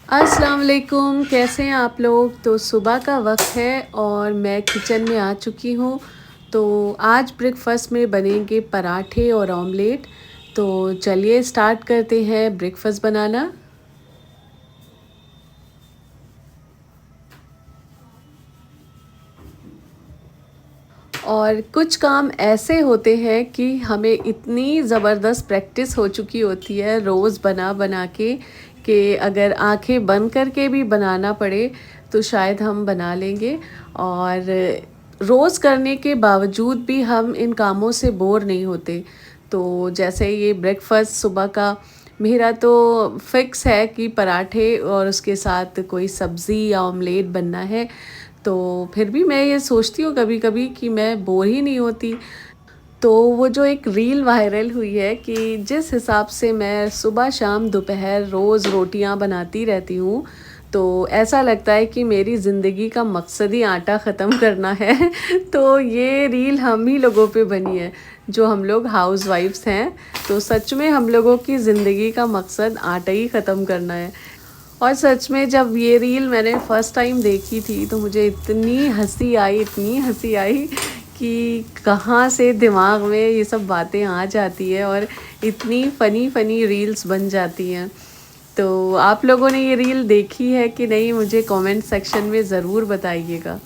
अस्सलाम वालेकुम, कैसे हैं आप लोग। तो सुबह का वक्त है और मैं किचन में आ चुकी हूँ। तो आज ब्रेकफास्ट में बनेंगे पराठे और ऑमलेट। तो चलिए स्टार्ट करते हैं ब्रेकफास्ट बनाना। और कुछ काम ऐसे होते हैं कि हमें इतनी ज़बरदस्त प्रैक्टिस हो चुकी होती है रोज़ बना बना के, कि अगर आंखें बंद करके भी बनाना पड़े तो शायद हम बना लेंगे। और रोज़ करने के बावजूद भी हम इन कामों से बोर नहीं होते। तो जैसे ये ब्रेकफास्ट सुबह का मेरा तो फिक्स है कि पराठे और उसके साथ कोई सब्ज़ी या ऑमलेट बनना है। तो फिर भी मैं ये सोचती हूँ कभी-कभी कि मैं बोर ही नहीं होती। तो वो जो एक रील वायरल हुई है कि जिस हिसाब से मैं सुबह शाम दोपहर रोज़ रोटियां बनाती रहती हूँ, तो ऐसा लगता है कि मेरी ज़िंदगी का मकसद ही आटा ख़त्म करना है। तो ये रील हम ही लोगों पे बनी है, जो हम लोग हाउसवाइफ्स हैं। तो सच में हम लोगों की ज़िंदगी का मकसद आटा ही ख़त्म करना है। और सच में जब ये रील मैंने फ़र्स्ट टाइम देखी थी तो मुझे इतनी हँसी आई कि कहाँ से दिमाग में ये सब बातें आ जाती है और इतनी फ़नी फ़नी रील्स बन जाती हैं। तो आप लोगों ने ये रील देखी है कि नहीं, मुझे कमेंट सेक्शन में ज़रूर बताइएगा।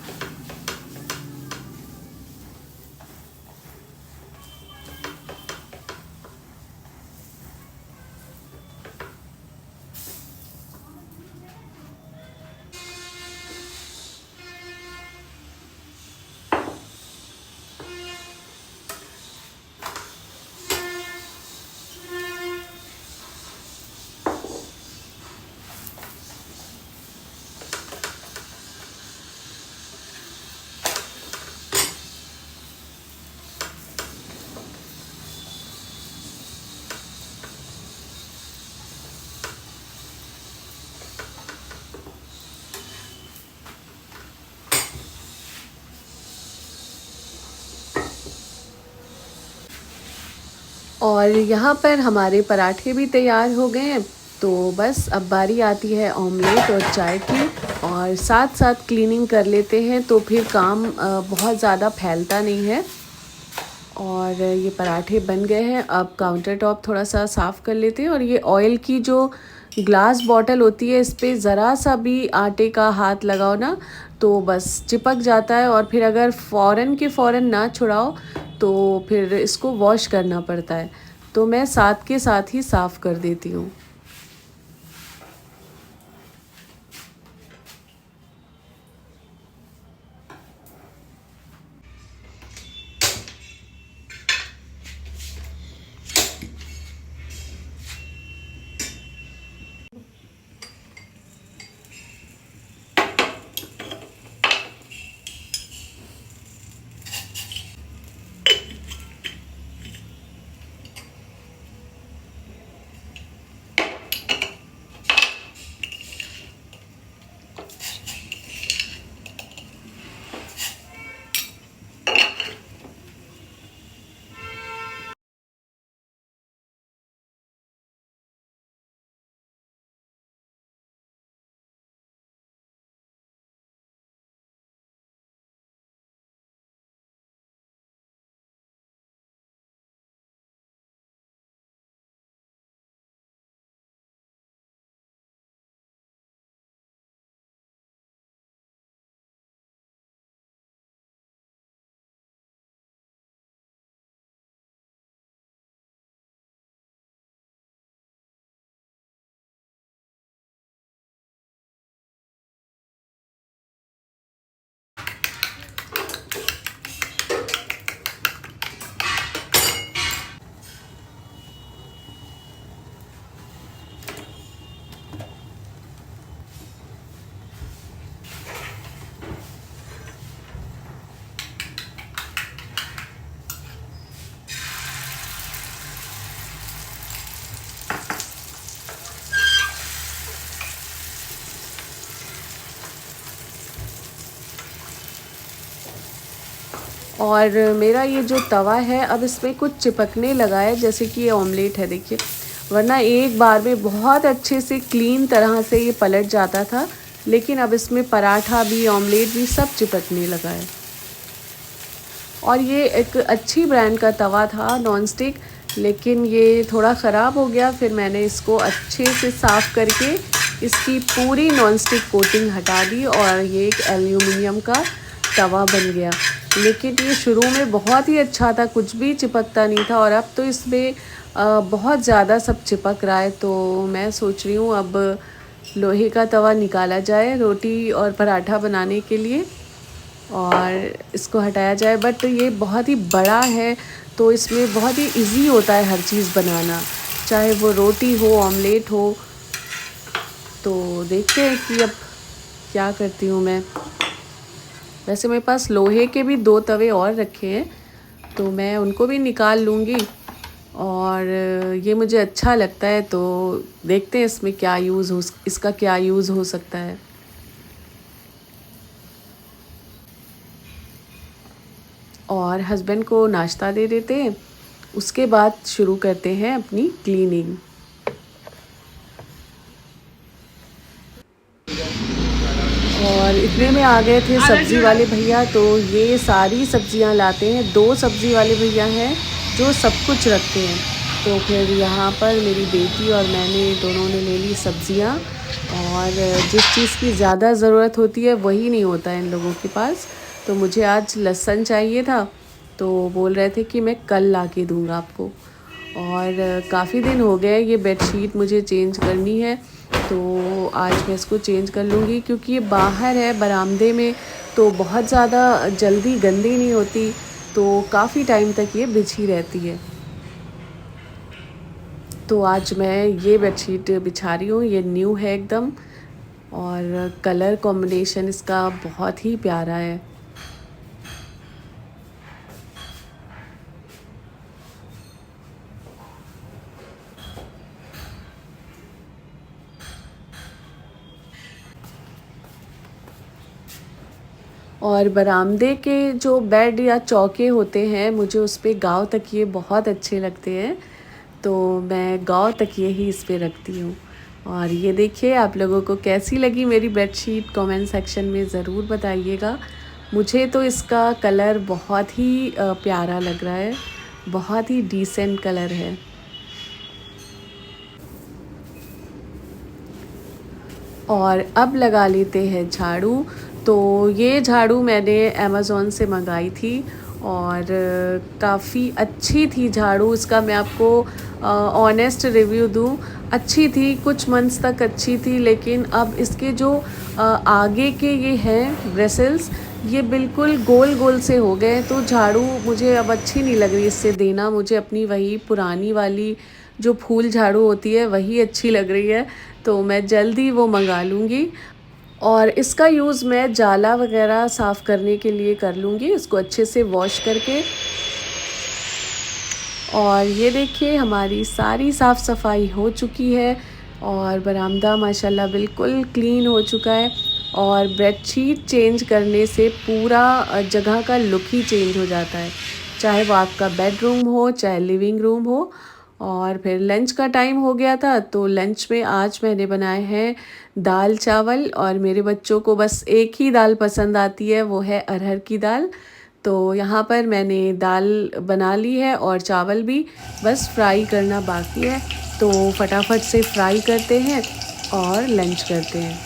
और यहाँ पर हमारे पराठे भी तैयार हो गए हैं। तो बस अब बारी आती है ऑमलेट और चाय की। और साथ साथ क्लीनिंग कर लेते हैं तो फिर काम बहुत ज़्यादा फैलता नहीं है। और ये पराठे बन गए हैं। अब काउंटर टॉप थोड़ा सा साफ़ कर लेते हैं। और ये ऑयल की जो ग्लास बॉटल होती है, इस पे ज़रा सा भी आटे का हाथ लगाओ ना तो बस चिपक जाता है। और फिर अगर फ़ौरन के फ़ौरन ना छुड़ाओ तो फिर इसको वॉश करना पड़ता है। तो मैं साथ के साथ ही साफ़ कर देती हूँ। और मेरा ये जो तवा है अब इसमें कुछ चिपकने लगा है, जैसे कि ये ऑमलेट है देखिए, वरना एक बार में बहुत अच्छे से क्लीन तरह से ये पलट जाता था, लेकिन अब इसमें पराठा भी ऑमलेट भी सब चिपकने लगा है। और ये एक अच्छी ब्रांड का तवा था नॉन स्टिक, लेकिन ये थोड़ा ख़राब हो गया। फिर मैंने इसको अच्छे से साफ़ करके इसकी पूरी नॉन स्टिक कोटिंग हटा दी और ये एक एल्यूमिनियम का तवा बन गया। लेकिन ये शुरू में बहुत ही अच्छा था, कुछ भी चिपकता नहीं था, और अब तो इसमें बहुत ज़्यादा सब चिपक रहा है। तो मैं सोच रही हूँ अब लोहे का तवा निकाला जाए रोटी और पराठा बनाने के लिए और इसको हटाया जाए। बट ये बहुत ही बड़ा है तो इसमें बहुत ही इजी होता है हर चीज़ बनाना, चाहे वो रोटी हो ऑमलेट हो। तो देखते हैं कि अब क्या करती हूँ मैं। वैसे मेरे पास लोहे के भी 2 तवे और रखे हैं, तो मैं उनको भी निकाल लूँगी। और ये मुझे अच्छा लगता है, तो देखते हैं इसका क्या यूज़ हो सकता है। और हस्बैंड को नाश्ता दे देते हैं, उसके बाद शुरू करते हैं अपनी क्लीनिंग। और इतने में आ गए थे सब्ज़ी वाले भैया, तो ये सारी सब्ज़ियां लाते हैं। 2 सब्ज़ी वाले भैया हैं जो सब कुछ रखते हैं। तो फिर यहाँ पर मेरी बेटी और मैंने दोनों ने ले ली सब्ज़ियाँ। और जिस चीज़ की ज़्यादा ज़रूरत होती है वही नहीं होता है इन लोगों के पास। तो मुझे आज लहसुन चाहिए था, तो बोल रहे थे कि मैं कल ला के दूँगा आपको। और काफ़ी दिन हो गए, ये बेडशीट मुझे चेंज करनी है, तो आज मैं इसको चेंज कर लूँगी, क्योंकि ये बाहर है बरामदे में, तो बहुत ज़्यादा जल्दी गंदी नहीं होती, तो काफ़ी टाइम तक ये बिछी रहती है। तो आज मैं ये बेडशीट बिछा रही हूँ, ये न्यू है एकदम, और कलर कॉम्बिनेशन इसका बहुत ही प्यारा है। और बरामदे के जो बेड या चौके होते हैं, मुझे उस पे गाँव तकिए बहुत अच्छे लगते हैं, तो मैं गाँव तकिए ही इस पे रखती हूँ। और ये देखिए, आप लोगों को कैसी लगी मेरी बेडशीट कमेंट सेक्शन में ज़रूर बताइएगा। मुझे तो इसका कलर बहुत ही प्यारा लग रहा है, बहुत ही डिसेंट कलर है। और अब लगा लेते हैं झाड़ू। तो ये झाड़ू मैंने अमेज़ॉन से मंगाई थी और काफ़ी अच्छी थी झाड़ू। इसका मैं आपको ऑनेस्ट रिव्यू दूँ, अच्छी थी, कुछ मंथ्स तक अच्छी थी, लेकिन अब इसके जो आगे के ये हैं ब्रेसल्स, ये बिल्कुल गोल गोल से हो गए, तो झाड़ू मुझे अब अच्छी नहीं लग रही इससे देना। मुझे अपनी वही पुरानी वाली जो फूल झाड़ू होती है वही अच्छी लग रही है, तो मैं जल्दी वो मंगा लूँगी। और इसका यूज़ मैं जाला वगैरह साफ़ करने के लिए कर लूँगी, इसको अच्छे से वॉश करके। और ये देखिए, हमारी सारी साफ़ सफाई हो चुकी है और बरामदा माशाल्लाह बिल्कुल क्लीन हो चुका है। और बेडशीट चेंज करने से पूरा जगह का लुक ही चेंज हो जाता है, चाहे वो आपका बेडरूम हो चाहे लिविंग रूम हो। और फिर लंच का टाइम हो गया था, तो लंच में आज मैंने बनाए हैं दाल चावल, और मेरे बच्चों को बस एक ही दाल पसंद आती है, वो है अरहर की दाल। तो यहाँ पर मैंने दाल बना ली है और चावल भी बस फ्राई करना बाकी है, तो फटाफट से फ्राई करते हैं और लंच करते हैं।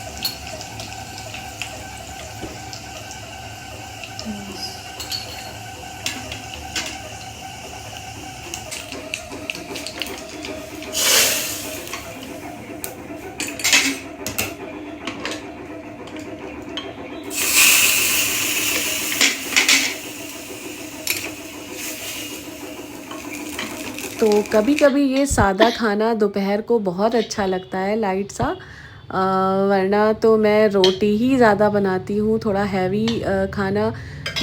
तो कभी कभी ये सादा खाना दोपहर को बहुत अच्छा लगता है, लाइट सा। वरना तो मैं रोटी ही ज़्यादा बनाती हूँ, थोड़ा हैवी खाना।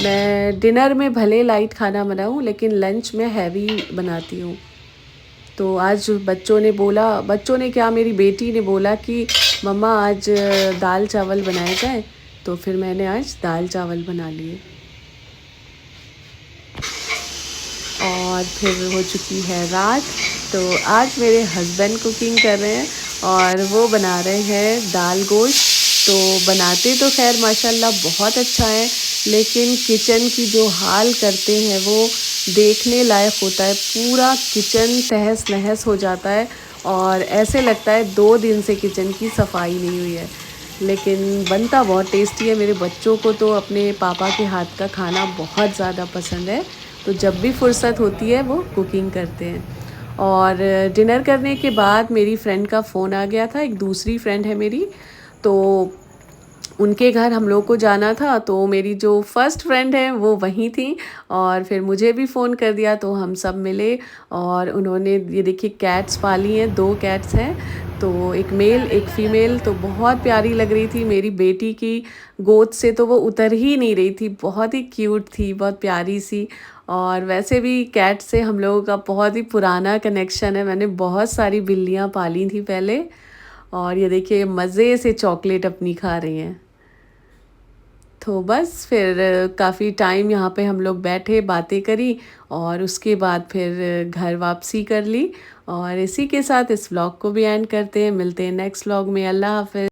मैं डिनर में भले लाइट खाना बनाऊँ, लेकिन लंच में हैवी बनाती हूँ। तो आज बच्चों ने क्या, मेरी बेटी ने बोला कि मम्मा आज दाल चावल बनाए जाए, तो फिर मैंने आज दाल चावल बना लिए। बाद फिर हो चुकी है रात। तो आज मेरे हस्बैंड कुकिंग कर रहे हैं और वो बना रहे हैं दाल गोश्त। तो बनाते तो खैर माशाल्लाह बहुत अच्छा है, लेकिन किचन की जो हाल करते हैं वो देखने लायक होता है। पूरा किचन तहस नहस हो जाता है और ऐसे लगता है 2 दिन से किचन की सफाई नहीं हुई है। लेकिन बनता बहुत टेस्टी है। मेरे बच्चों को तो अपने पापा के हाथ का खाना बहुत ज़्यादा पसंद है, तो जब भी फुर्सत होती है वो कुकिंग करते हैं। और डिनर करने के बाद मेरी फ्रेंड का फ़ोन आ गया था, एक दूसरी फ्रेंड है मेरी, तो उनके घर हम लोग को जाना था। तो मेरी जो फर्स्ट फ्रेंड है वो वहीं थी और फिर मुझे भी फ़ोन कर दिया, तो हम सब मिले। और उन्होंने ये देखिए कैट्स पाली हैं, 2 कैट्स हैं, तो एक मेल एक फ़ीमेल। तो बहुत प्यारी लग रही थी मेरी बेटी की गोद से, तो वो उतर ही नहीं रही थी, बहुत ही क्यूट थी, बहुत प्यारी सी। और वैसे भी कैट से हम लोगों का बहुत ही पुराना कनेक्शन है, मैंने बहुत सारी बिल्लियाँ पाली थी पहले। और ये देखिए मज़े से चॉकलेट अपनी खा रही हैं। तो बस फिर काफ़ी टाइम यहाँ पे हम लोग बैठे, बातें करी और उसके बाद फिर घर वापसी कर ली। और इसी के साथ इस व्लॉग को भी एंड करते हैं। मिलते हैं नेक्स्ट व्लॉग में। अल्लाह हाफ़िज़।